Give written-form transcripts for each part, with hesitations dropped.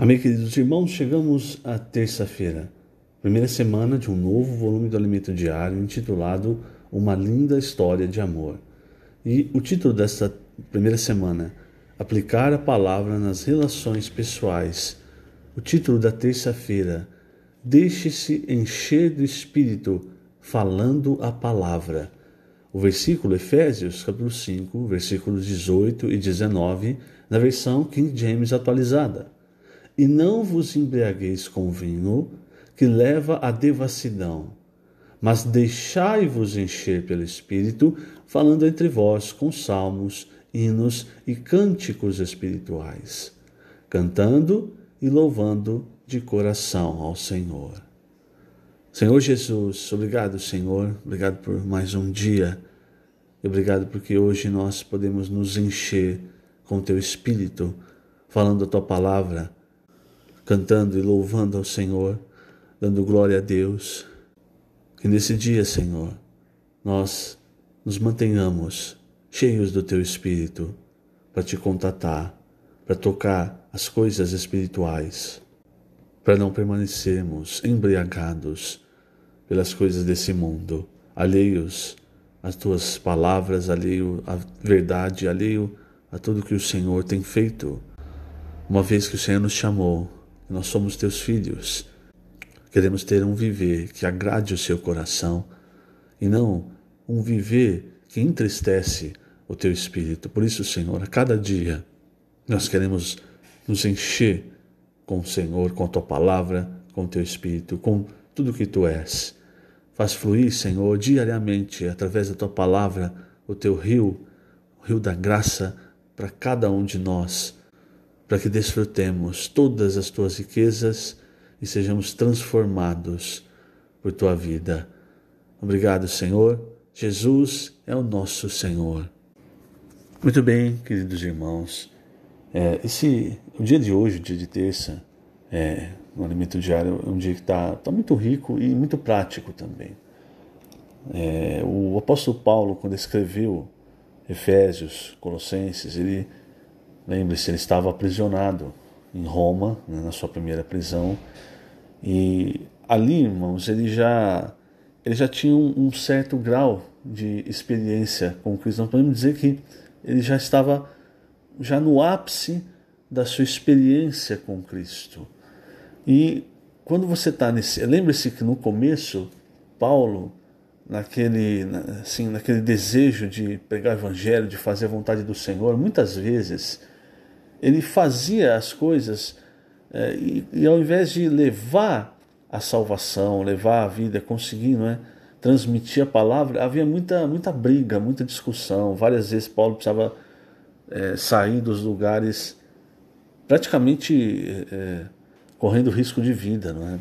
Amém, queridos irmãos, chegamos à terça-feira, primeira semana de um novo volume do Alimento Diário intitulado Uma Linda História de Amor. E o título desta primeira semana, Aplicar a Palavra nas Relações Pessoais. O título da terça-feira, Deixe-se encher do Espírito, falando a palavra. O versículo Efésios, capítulo 5, versículos 18 e 19, na versão King James atualizada. E não vos embriagueis com vinho, que leva à devassidão, mas deixai-vos encher pelo Espírito, falando entre vós com salmos, hinos e cânticos espirituais, cantando e louvando de coração ao Senhor. Senhor Jesus, obrigado, Senhor, obrigado por mais um dia, e obrigado porque hoje nós podemos nos encher com o Teu Espírito, falando a Tua palavra, cantando e louvando ao Senhor, dando glória a Deus. Que nesse dia, Senhor, nós nos mantenhamos cheios do Teu Espírito para Te contatar, para tocar as coisas espirituais, para não permanecermos embriagados pelas coisas desse mundo, alheios às Tuas palavras, alheio à verdade, alheio a tudo que o Senhor tem feito. Uma vez que o Senhor nos chamou, nós somos Teus filhos, queremos ter um viver que agrade o Seu coração e não um viver que entristece o Teu Espírito. Por isso, Senhor, a cada dia nós queremos nos encher com o Senhor, com a Tua palavra, com o Teu Espírito, com tudo que Tu és. Faz fluir, Senhor, diariamente, através da Tua palavra, o Teu rio, o rio da graça para cada um de nós, para que desfrutemos todas as Tuas riquezas e sejamos transformados por Tua vida. Obrigado, Senhor. Jesus é o nosso Senhor. Muito bem, queridos irmãos. O dia de hoje, o dia de terça, no Alimento Diário, é um dia que está muito rico e muito prático também. O apóstolo Paulo, quando escreveu Efésios, Colossenses, lembre-se, ele estava aprisionado em Roma, né, na sua primeira prisão, e ali, irmãos, ele já tinha um certo grau de experiência com Cristo. Nós podemos dizer que ele já estava no ápice da sua experiência com Cristo. E quando você está lembre-se que no começo, Paulo, naquele desejo de pregar o evangelho, de fazer a vontade do Senhor, muitas vezes ele fazia as coisas e ao invés de levar a salvação, levar a vida, conseguir, transmitir a palavra, havia muita briga, muita discussão. Várias vezes Paulo precisava sair dos lugares praticamente correndo risco de vida, não é?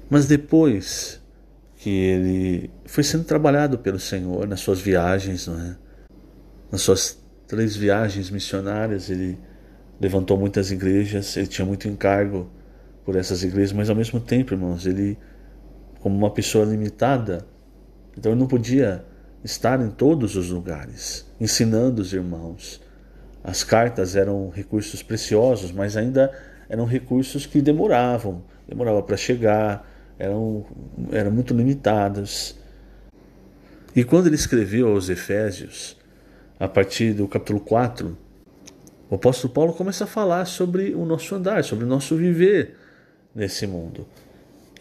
Mas depois que ele foi sendo trabalhado pelo Senhor nas suas viagens, não é? Nas suas 3 viagens missionárias, ele levantou muitas igrejas, ele tinha muito encargo por essas igrejas, mas ao mesmo tempo, irmãos, ele, como uma pessoa limitada, então ele não podia estar em todos os lugares, ensinando os irmãos. As cartas eram recursos preciosos, mas ainda eram recursos que demorava para chegar, eram muito limitados. E quando ele escreveu aos Efésios, a partir do capítulo 4, o apóstolo Paulo começa a falar sobre o nosso andar, sobre o nosso viver nesse mundo.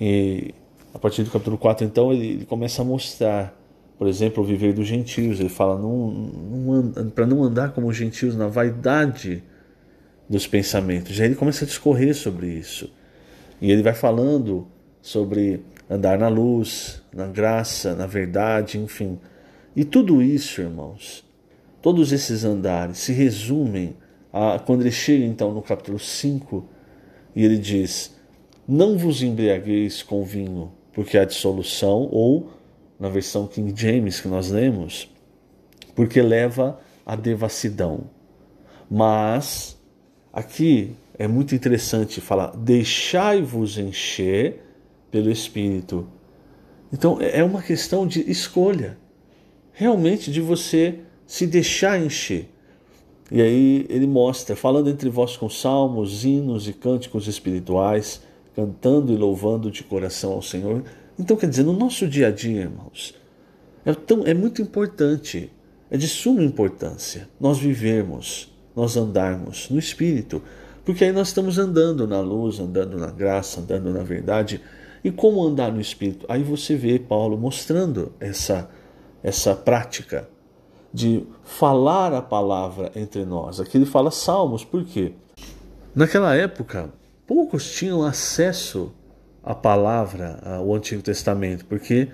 E a partir do capítulo 4, então, ele começa a mostrar, por exemplo, o viver dos gentios. Ele fala para não andar como os gentios na vaidade dos pensamentos. Já ele começa a discorrer sobre isso. E ele vai falando sobre andar na luz, na graça, na verdade, enfim. E tudo isso, irmãos, todos esses andares se resumem quando ele chega então no capítulo 5 e ele diz: não vos embriagueis com vinho, porque há dissolução, ou na versão King James que nós lemos, porque leva à devassidão. Mas aqui é muito interessante falar: deixai-vos encher pelo Espírito. Então é uma questão de escolha, realmente, de você se deixar encher. E aí ele mostra, falando entre vós com salmos, hinos e cânticos espirituais, cantando e louvando de coração ao Senhor. Então, quer dizer, no nosso dia a dia, irmãos, é muito importante, é de suma importância nós vivermos, nós andarmos no Espírito, porque aí nós estamos andando na luz, andando na graça, andando na verdade. E como andar no Espírito? Aí você vê Paulo mostrando essa prática de falar a palavra entre nós. Aqui ele fala salmos, por quê? Naquela época, poucos tinham acesso à palavra, ao Antigo Testamento, porque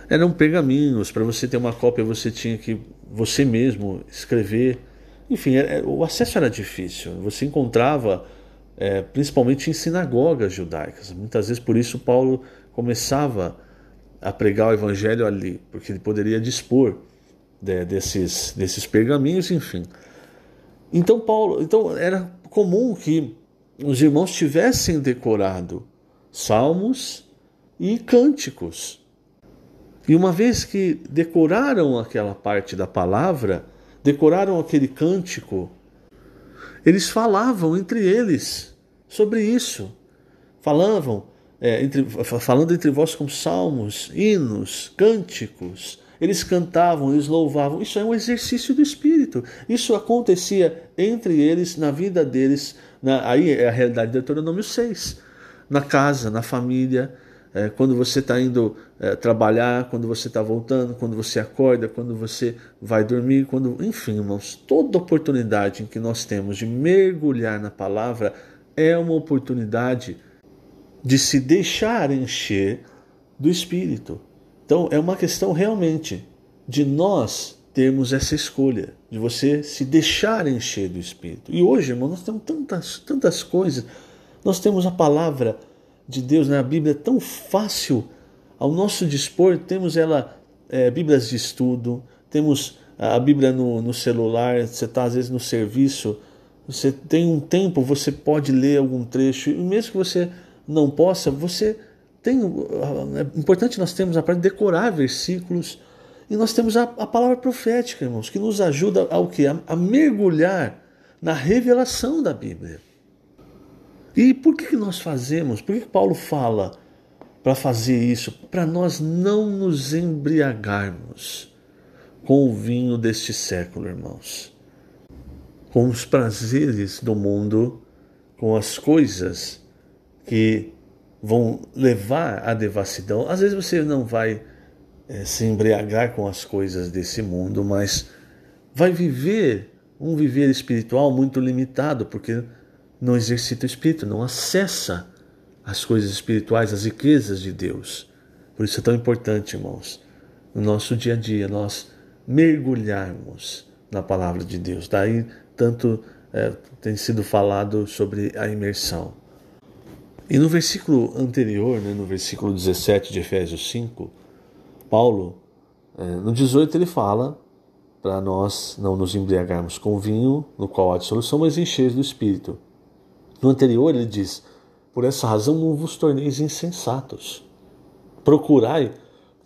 eram pergaminhos. Para você ter uma cópia, você tinha que você mesmo escrever. Enfim, o acesso era difícil. Você encontrava, principalmente em sinagogas judaicas. Muitas vezes, por isso, Paulo começava a pregar o evangelho ali, porque ele poderia dispor desses pergaminhos, enfim. Então era comum que os irmãos tivessem decorado salmos e cânticos. E uma vez que decoraram aquela parte da palavra, decoraram aquele cântico, eles falavam entre eles sobre isso. Falando entre vós com salmos, hinos, cânticos. Eles cantavam, eles louvavam. Isso é um exercício do Espírito. Isso acontecia entre eles, na vida deles. Aí é a realidade de Deuteronômio 6. Na casa, na família, quando você está indo trabalhar, quando você está voltando, quando você acorda, quando você vai dormir, enfim, irmãos, toda oportunidade em que nós temos de mergulhar na palavra é uma oportunidade de se deixar encher do Espírito. Então é uma questão realmente de nós termos essa escolha, de você se deixar encher do Espírito. E hoje, irmão, nós temos tantas coisas. Nós temos a palavra de Deus, né? A Bíblia é tão fácil ao nosso dispor. Temos Bíblias de estudo, temos a Bíblia no celular. Você está às vezes no serviço, você tem um tempo, você pode ler algum trecho, e mesmo que você não possa, é importante nós termos a parte de decorar versículos, e nós temos a palavra profética, irmãos, que nos ajuda ao quê? A mergulhar na revelação da Bíblia. E por que nós fazemos? Por que Paulo fala para fazer isso? Para nós não nos embriagarmos com o vinho deste século, irmãos. Com os prazeres do mundo, com as coisas que vão levar à devassidão. Às vezes você não vai se embriagar com as coisas desse mundo, mas vai viver um viver espiritual muito limitado, porque não exercita o Espírito, não acessa as coisas espirituais, as riquezas de Deus. Por isso é tão importante, irmãos, no nosso dia a dia, nós mergulharmos na palavra de Deus. Daí tanto tem sido falado sobre a imersão. E no versículo anterior, no versículo 17 de Efésios 5, Paulo, no 18, ele fala para nós não nos embriagarmos com vinho, no qual há dissolução, mas encher do Espírito. No anterior, ele diz: por essa razão não vos torneis insensatos. Procurai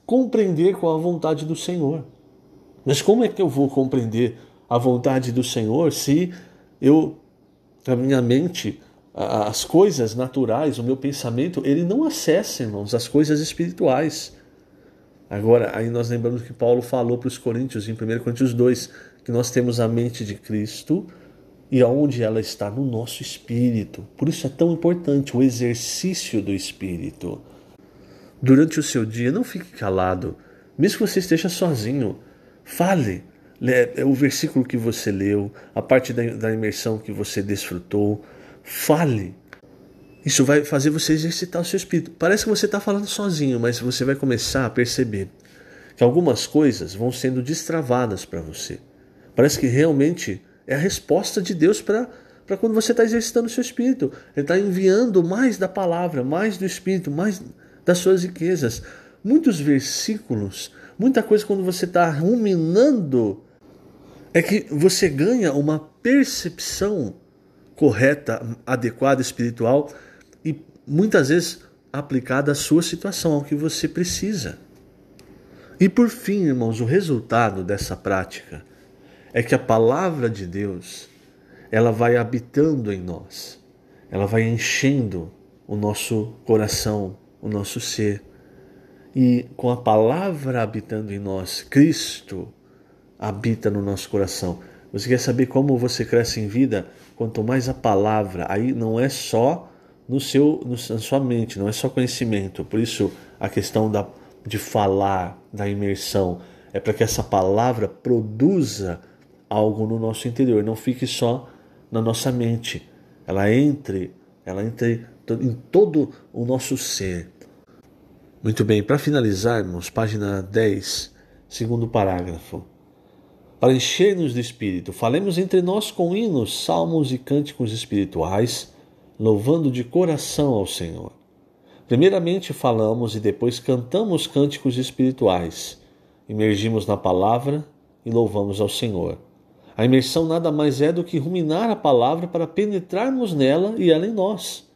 compreender qual a vontade do Senhor. Mas como é que eu vou compreender a vontade do Senhor se a minha mente, as coisas naturais, o meu pensamento, ele não acessa, irmãos, as coisas espirituais? Agora, aí nós lembramos que Paulo falou para os Coríntios, em 1 Coríntios 2, que nós temos a mente de Cristo e onde ela está no nosso espírito. Por isso é tão importante o exercício do Espírito. Durante o seu dia, não fique calado. Mesmo que você esteja sozinho, fale. O versículo que você leu, a parte da imersão que você desfrutou, fale. Isso vai fazer você exercitar o seu espírito. Parece que você está falando sozinho, mas você vai começar a perceber que algumas coisas vão sendo destravadas para você. Parece que realmente é a resposta de Deus para quando você está exercitando o seu espírito. Ele está enviando mais da palavra, mais do espírito, mais das suas riquezas. Muitos versículos, muita coisa quando você está ruminando, é que você ganha uma percepção correta, adequada, espiritual, e muitas vezes aplicada à sua situação, ao que você precisa. E por fim, irmãos, o resultado dessa prática é que a palavra de Deus, ela vai habitando em nós, ela vai enchendo o nosso coração, o nosso ser. E com a palavra habitando em nós, Cristo habita no nosso coração. Você quer saber como você cresce em vida? Quanto mais a palavra, aí não é só na sua mente, não é só conhecimento. Por isso a questão de falar, da imersão, é para que essa palavra produza algo no nosso interior, não fique só na nossa mente. Ela entre em todo o nosso ser. Muito bem, para finalizarmos, página 10, segundo parágrafo. Para encher-nos do Espírito, falemos entre nós com hinos, salmos e cânticos espirituais, louvando de coração ao Senhor. Primeiramente falamos e depois cantamos cânticos espirituais. Imergimos na palavra e louvamos ao Senhor. A imersão nada mais é do que ruminar a palavra para penetrarmos nela e ela em nós.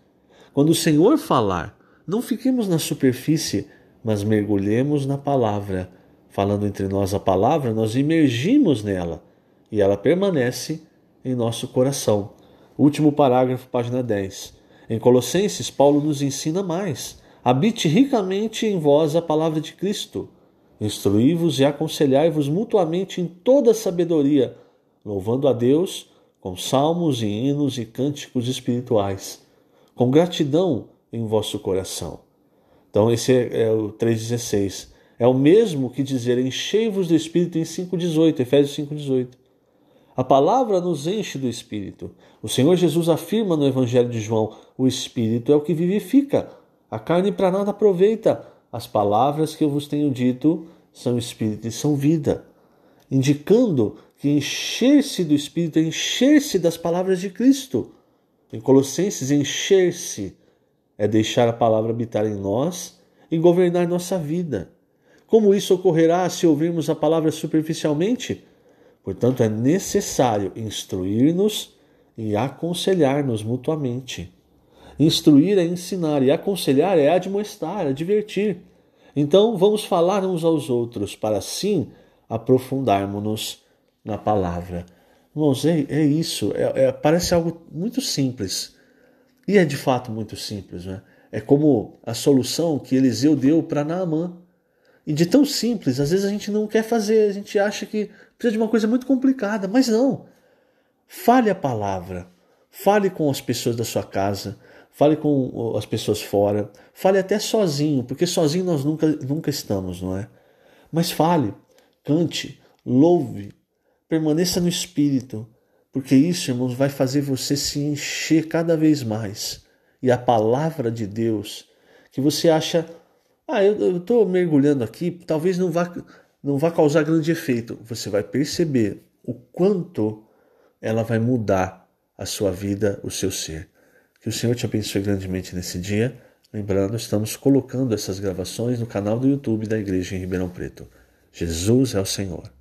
Quando o Senhor falar, não fiquemos na superfície, mas mergulhemos na palavra. Falando entre nós a palavra, nós imergimos nela e ela permanece em nosso coração. Último parágrafo, página 10. Em Colossenses, Paulo nos ensina mais. Habite ricamente em vós a palavra de Cristo. Instruí-vos e aconselhai-vos mutuamente em toda sabedoria, louvando a Deus com salmos e hinos e cânticos espirituais, com gratidão em vosso coração. Então esse é o 3,16. É o mesmo que dizer enchei-vos do Espírito em 5,18, Efésios 5,18. A palavra nos enche do Espírito. O Senhor Jesus afirma no Evangelho de João, o Espírito é o que vivifica, a carne para nada aproveita. As palavras que eu vos tenho dito são Espírito e são vida, indicando que encher-se do Espírito é encher-se das palavras de Cristo. Em Colossenses, encher-se é deixar a palavra habitar em nós e governar nossa vida. Como isso ocorrerá se ouvirmos a palavra superficialmente? Portanto, é necessário instruir-nos e aconselhar-nos mutuamente. Instruir é ensinar e aconselhar é admoestar, advertir. Então, vamos falar uns aos outros para assim aprofundarmos-nos na palavra. Irmãos, é isso. Parece algo muito simples. E é de fato muito simples, né? É como a solução que Eliseu deu para Naamã. E de tão simples, às vezes a gente não quer fazer, a gente acha que precisa de uma coisa muito complicada, mas não. Fale a palavra, fale com as pessoas da sua casa, fale com as pessoas fora, fale até sozinho, porque sozinho nós nunca estamos, não é? Mas fale, cante, louve, permaneça no Espírito, porque isso, irmãos, vai fazer você se encher cada vez mais. E a palavra de Deus, que você acha... eu estou mergulhando aqui, talvez não vá causar grande efeito. Você vai perceber o quanto ela vai mudar a sua vida, o seu ser. Que o Senhor te abençoe grandemente nesse dia. Lembrando, estamos colocando essas gravações no canal do YouTube da Igreja em Ribeirão Preto. Jesus é o Senhor.